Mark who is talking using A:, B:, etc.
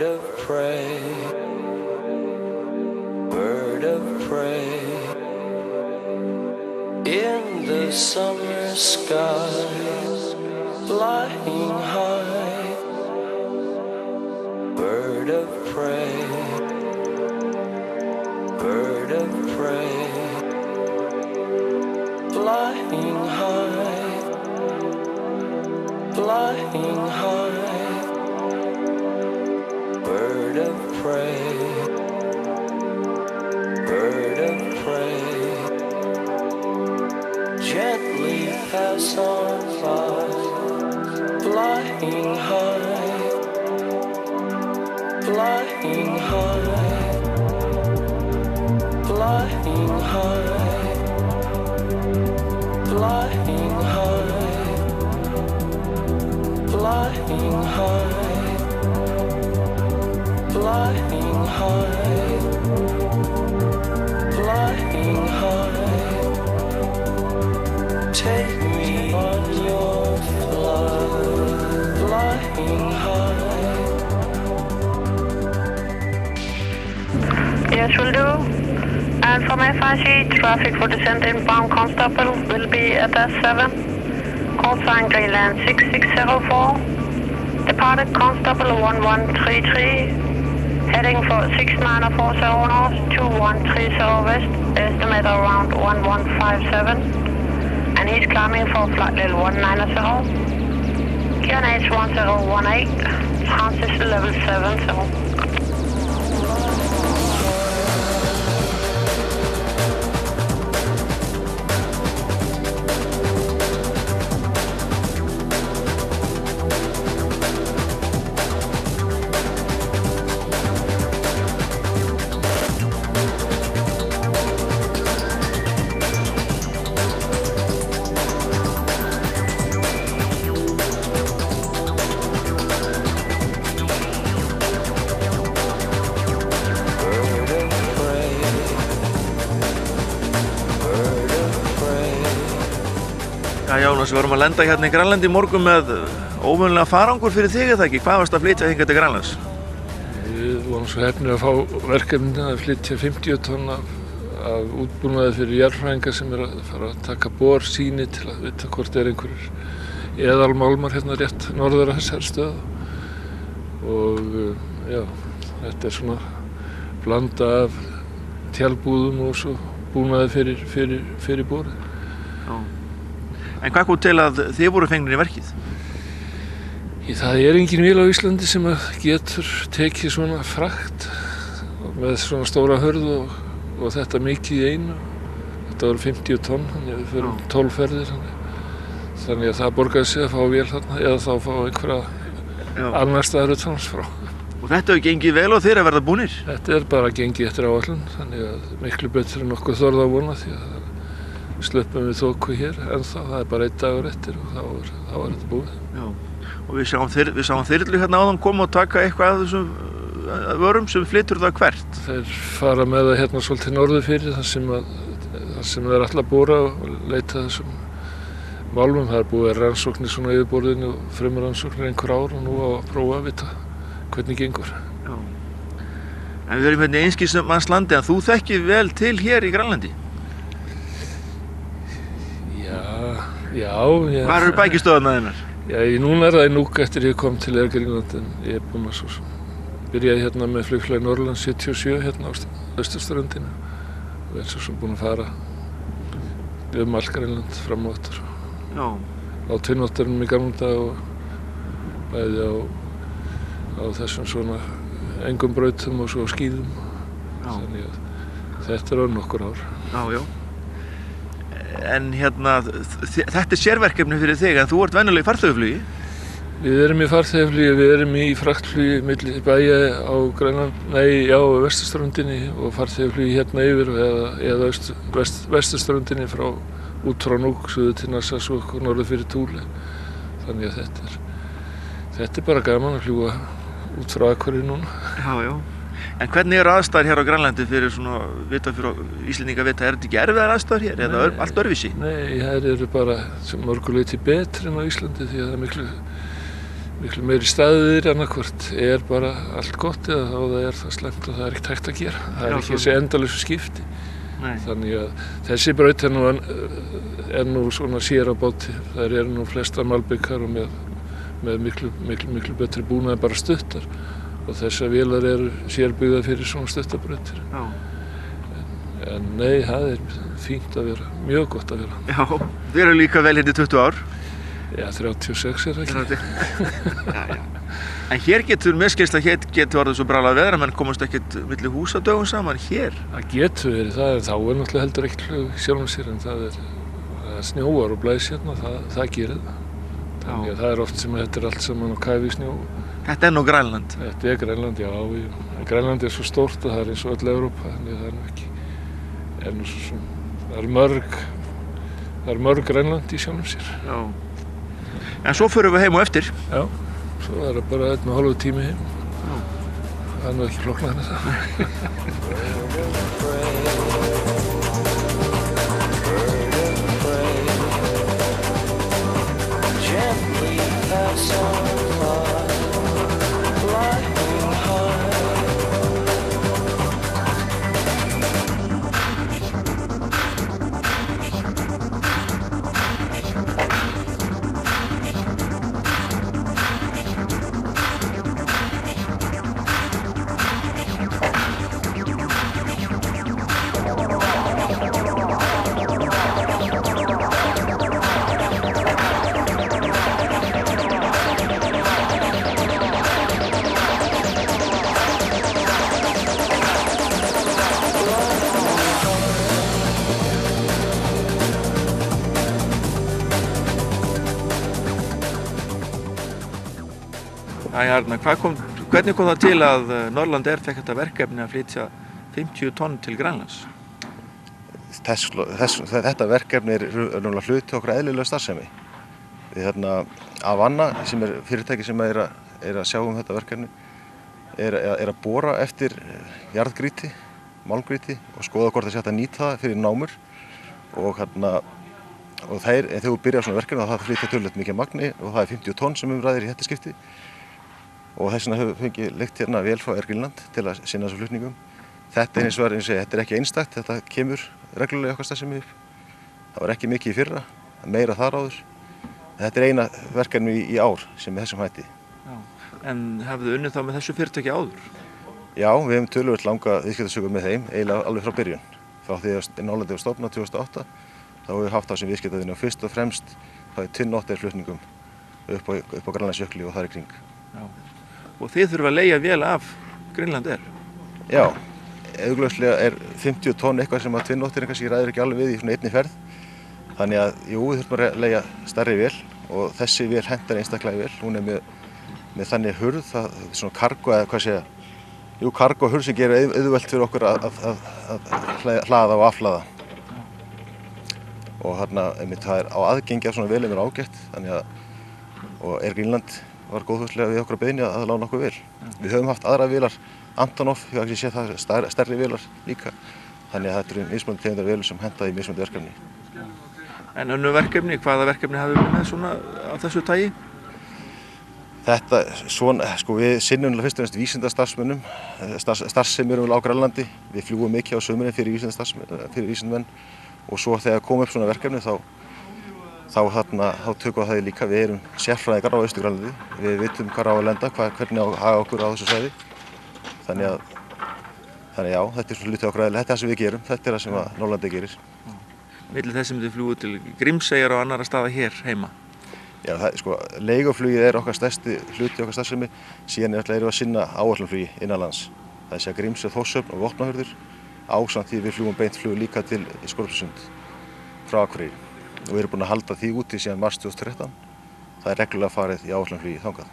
A: Bird of prey, bird of prey, in the summer sky, flying high. Bird of prey, bird of prey, flying high, flying high. Bird of prey, bird of prey, gently pass on by, flying high, flying high, flying high, flying high, flying high, flying high, flying high. Take me on your flight, flying high.
B: Yes, will do. And from FIC, traffic for descent inbound Constable will be at S7. Call sign Greenland 6604. Departed Constable 1133. Heading for 6940 north, 2130 west. Estimate around 1157. And he's climbing for flight level 190. QNH 1018. Transition level 70.
C: Jónas, við vorum að lenda hérna í Grænlandi í morgun með óvenjulega farangur fyrir þig, eða ekki? Hvað varst að flytja hingað til Grænlands?
D: Við vorum svo heppnir að fá verkefni að flytja 50 tonn af útbúnaði fyrir jarðfræðinga sem að fara að taka borsýni til að vita hvort einhverjir eðalmálmar hérna rétt norður af þessari stöð. Og já, þetta svona blanda af tjaldbúðum og svo búnaði fyrir borið.
C: En hvað kom til að þið voru fengnir í verkið?
D: Það engin vél á Íslandi sem getur tekið svona frakt með svona stóra hörð og þetta mikið í einu. Þetta voru 50 tonn, þannig að við förum 12 ferðir. Þannig að það borgaði sig að fá vél þarna eða þá fá einhverja annar staðar utan frá.
C: Og þetta hefur gengið vel og þeir að verða búnir?
D: Þetta bara gengið eftir áætlun, þannig að miklu betur en okkur þorði að vona því að sluppum við þoku hér ennþá, það bara 1 dagur eftir og þá var þetta búið.
C: Já, og við sáum þyrlu hérna áðan koma og taka eitthvað af þessum vörum sem flytur það hvert.
D: Þeir fara með það hérna svolítið norður fyrir þar sem þeir ætla að bora og leita þessum málmum. Það búið rannsóknir svona yfirborðinu og frumrannsóknir einhver ár og nú á að prófa að vita hvernig gengur.
C: Já. En við erum hérna í einskismannslandi, en þú þekkir vel til hér í Grænlandi?
D: Já.
C: Hvar eru bækistöðarnar þinnar?
D: Já, núna það í Nuuk eftir ég kom til Grænland, en ég búinn að svo byrjaði hérna með flugfélagi Norrlands 77 hérna á austurströndinni og svo búinn að fara allt Grænland fram og aftur.
C: Já.
D: Á tvinnóttunum í gamla daga og bæði á þessum svona engum brautum og svo skíðum. Þannig að þetta nokkur ár.
C: Já. En hérna, þetta sérverkefni fyrir þig, en þú ert venjulega í farþegaflugi?
D: Við erum í farþegaflugi, við erum í fraktflugi milli bæja á vesturströndinni og farþegaflugi hérna yfir eða vesturströndinni út frá Nuuk, suður til Narsarsuaq og norður fyrir Thule. Þannig að þetta bara gaman að fljúga út frá Akureyri núna.
C: Já. En hvernig eru aðstæður hér á Grænlandi fyrir Íslendinga vita, er þetta ekki erfiðar aðstæður hér eða allt öðruvísi?
D: Nei, það eru bara sem mörgu leyti betri en á Íslandi því að það er miklu meiri staðir annarkvort bara allt gott eða þá það slæmt og það ekkert hægt að gera. Það ekki þessi endalausu skipti.
C: Nei.
D: Þannig að þessi braut nú svona sér á báti. Það nú flestar malbikar og með miklu betri búnað en bara stuttar. Og þessar vélar sérbyggðar fyrir svona stuttabrautir.
C: Já.
D: En nei, það fínt að vera, mjög gott að vera.
C: Já, þið eru líka vel hérna í 20 ár.
D: Já, 36 það ekki.
C: Já. En hér getur skilst að getur orðið svo brálað veður að menn komast ekkert milli húsa dögum saman hér.
D: Það getur verið það, en þá náttúrulega heldur ekkert flug sjálfum sér, en það snjóar og blæs hérna, það gerir það. Þannig að það oft sem þetta allt saman á kafi snjó.
C: Þetta nú Grænland?
D: Þetta Grænland, já. Grænland svo stórt og það eins og öll Evrópa, þannig að það nú ekki. Það eru mörg Grænland í sjálfum sér.
C: Já. En svo förum við heim og eftir.
D: Já, svo bara 1,5 tími heim. Já. Það nú ekki flóknara en það.
C: Arna, hvernig kom það til að Norland Air fekk þetta verkefni að flytja 50 tonn til Grænlands?
E: Þetta verkefni náttúrulega hluti okkur eðlilega starfsemi. Við Avanna, sem fyrirtæki sem að sjá þetta verkefni, að bora eftir jarðgrýti, málmgrýti og skoða hvort það sé hægt að nýta það fyrir námur. Og þegar þú byrjar svona verkefni þá það flytja töluvert mikið magni og það 50 tonn sem ræðir í þetta skipti. Og þess vegna höfum við fengið leigt hérna vel frá Air Greenland til að sinna þessum flutningum. Þetta hins vegar, þetta ekki einstakt, þetta kemur reglulega okkar starfsemi upp. Það var ekki mikið í fyrra, meira þar áður. Þetta eina verkefni í ár sem þessum hætti.
C: Já. En hafið unnið þá með þessu fyrirtæki áður?
E: Já, við hefum töluvert langa viðskiptasögu með þeim, eiginlega alveg frá byrjun. Frá því að Norland var stofnað 2008, þá höfum við haft það sem viðskiptavinni og fyrst og fremst það Twin Otter flutningum upp á Grænlandsjökli og þar í kring.
C: Já. Og þið þurfa að leigja vel af Grænland Air?
E: Já, augljóslega 50 tonn eitthvað sem að Twin Otter kannski ræður ekki alveg við í svona einni ferð. Þannig að jú, við þurfum að leigja stærri vél og þessi vél hentar einstaklega vel. Hún með þannig hurð, svona kargo eða hvað segja, kargo hurð sem gerir auðvelt fyrir okkur að hlaða og afhlaða. Og það á aðgengi af svona vélum ágætt, þannig að og Air Greenland var góðfúslega við okkur að beiðni að lána okkur vel. Við höfum haft aðra vélar, Antonov, ég hef ekki séð það stærri vélar líka. Þannig að þetta eru mismunandi tegundar vélur sem henta í mismunandi verkefni.
C: En önnur verkefni, hvaða verkefni hafið við með svona á þessu tagi?
E: Þetta við sinnum fyrst og fremst vísindastarfsmönnum, starfsemi á Grænlandi. Við fljúgum mikið á sumrin fyrir vísindamenn og svo þegar kom upp svona verkefni þá tökum við það líka. Við erum sérfræðingar á Austur-Grænlandi. Við vitum hvað á að lenda, hvernig á að haga okkur á þessu svæði. Þannig já, þetta svona hluti okkur eðlilega. Þetta það sem við gerum, þetta það sem Norlandi gerir.
C: Milli þess sem þið fljúið til Grímseyjar og annarra staða hér heima?
E: Já, leiguflugið okkar stærsti hluti okkar starfsemi. Síðan erum við að sinna áætlunarflugi innanlands. Það sé að Grímsey, Þórshöfn og Vopnafjörður. Ásamt því við fljúgum beint flug líka til Skorpsund frá Akureyri. Og við erum búin að halda því úti síðan mars 2013. Það reglulega farið í áætlunarflugi þangað.